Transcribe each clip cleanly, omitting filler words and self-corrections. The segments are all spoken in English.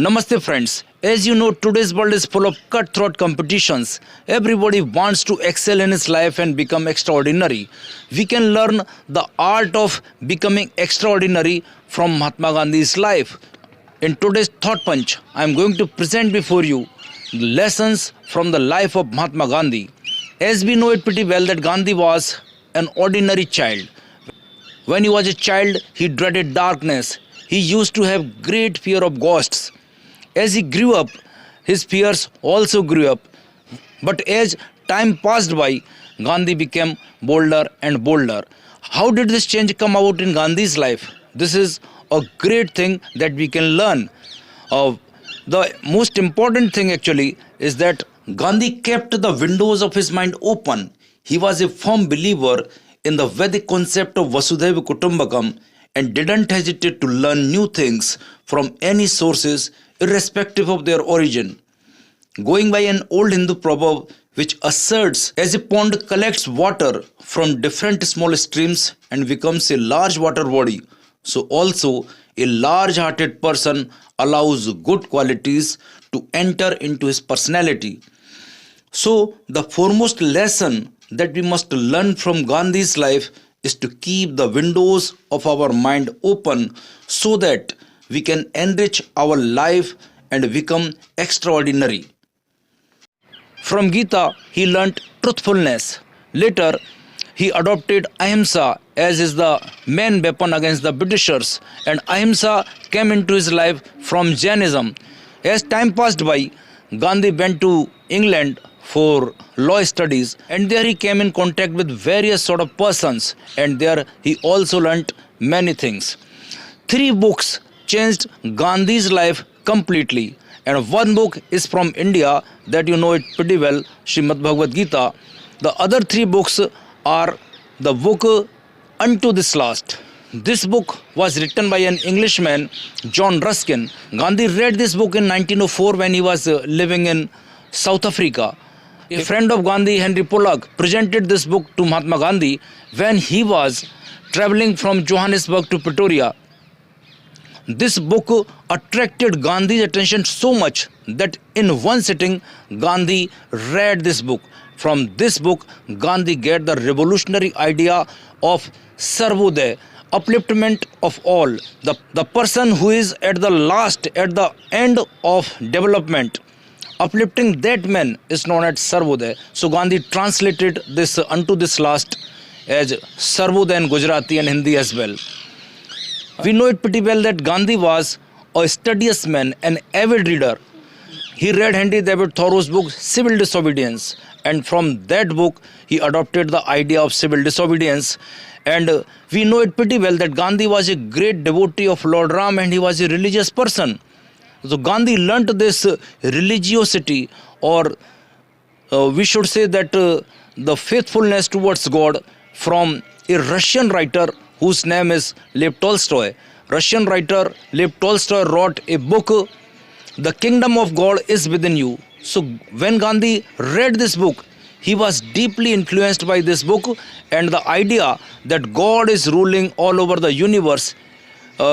Namaste friends. As you know, today's world is full of cutthroat competitions. Everybody wants to excel in his life and become extraordinary. We can learn the art of becoming extraordinary from Mahatma Gandhi's life. In today's Thought Punch, I am going to present before you lessons from the life of Mahatma Gandhi. As we know it pretty well that Gandhi was an ordinary child. When he was a child, he dreaded darkness. He used to have great fear of ghosts. As he grew up, his fears also grew up. But as time passed by, Gandhi became bolder and bolder. How did this change come about in Gandhi's life? This is a great thing that we can learn. The most important thing actually is that Gandhi kept the windows of his mind open. He was a firm believer in the Vedic concept of Vasudhaiva Kutumbakam and didn't hesitate to learn new things from any sources irrespective of their origin. Going by an old Hindu proverb which asserts as a pond collects water from different small streams and becomes a large water body, so also a large-hearted person allows good qualities to enter into his personality. So the foremost lesson that we must learn from Gandhi's life is to keep the windows of our mind open so that we can enrich our life and become extraordinary. From Gita, he learnt truthfulness. Later, he adopted ahimsa as is the main weapon against the Britishers, and ahimsa came into his life from Jainism. As time passed by, Gandhi went to England for law studies, and there he came in contact with various sort of persons, and there he also learnt many things. 3 books changed Gandhi's life completely, and one book is from India that you know it pretty well, Srimad Bhagavad Gita. The other 3 books are the book Unto This Last. This book was written by an Englishman, John Ruskin. Gandhi read this book in 1904 when he was living in South Africa. A friend of Gandhi, Henry Pollock, presented this book to Mahatma Gandhi when he was traveling from Johannesburg to Pretoria. This book attracted Gandhi's attention so much that in one sitting, Gandhi read this book. From this book, Gandhi get the revolutionary idea of Sarvodaya, upliftment of all. The person who is at the end of development, uplifting that man is known as Sarvodaya. So Gandhi translated this Unto This Last as Sarvodaya in Gujarati and Hindi as well. We know it pretty well that Gandhi was a studious man, an avid reader. He read Henry David Thoreau's book Civil Disobedience, and from that book he adopted the idea of civil disobedience. And we know it pretty well that Gandhi was a great devotee of Lord Ram and he was a religious person. So Gandhi learnt this religiosity, or we should say that the faithfulness towards God from a Russian writer whose name is Lev Tolstoy. Russian writer Lev Tolstoy wrote a book, The Kingdom of God is Within You. So when Gandhi read this book, he was deeply influenced by this book, and the idea that God is ruling all over the universe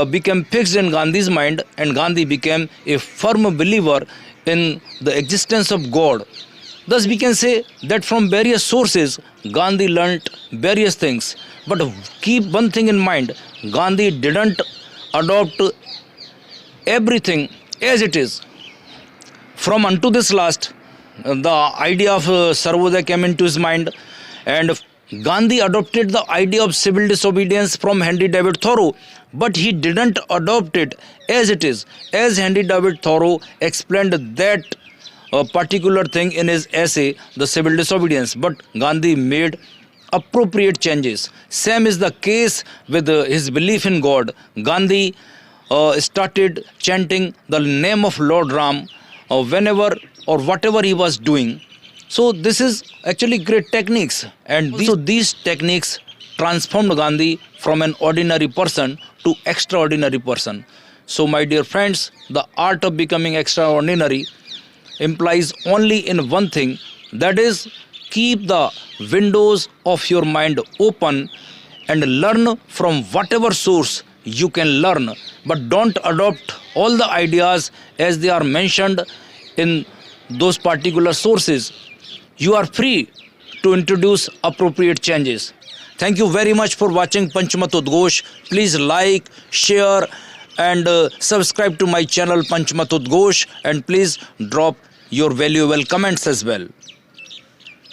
became fixed in Gandhi's mind, and Gandhi became a firm believer in the existence of God. Thus we can say that from various sources, Gandhi learnt various things. But keep one thing in mind, Gandhi didn't adopt everything as it is. From Unto This Last, the idea of Sarvodaya came into his mind, and Gandhi adopted the idea of civil disobedience from Henry David Thoreau, but he didn't adopt it as it is, as Henry David Thoreau explained that particular thing in his essay, The Civil Disobedience, but Gandhi made appropriate changes. Same is the case with his belief in God. Gandhi started chanting the name of Lord Ram whenever or whatever he was doing. So this is actually great techniques, and these techniques transformed Gandhi from an ordinary person to extraordinary person. So my dear friends, the art of becoming extraordinary implies only in one thing, that is, keep the windows of your mind open and learn from whatever source you can learn, but don't adopt all the ideas as they are mentioned in those particular sources. You are free to introduce appropriate changes. Thank you very much for watching Panchmat Udghosh. Please like, share and subscribe to my channel Panchmat Udghosh, and please drop your valuable comments as well.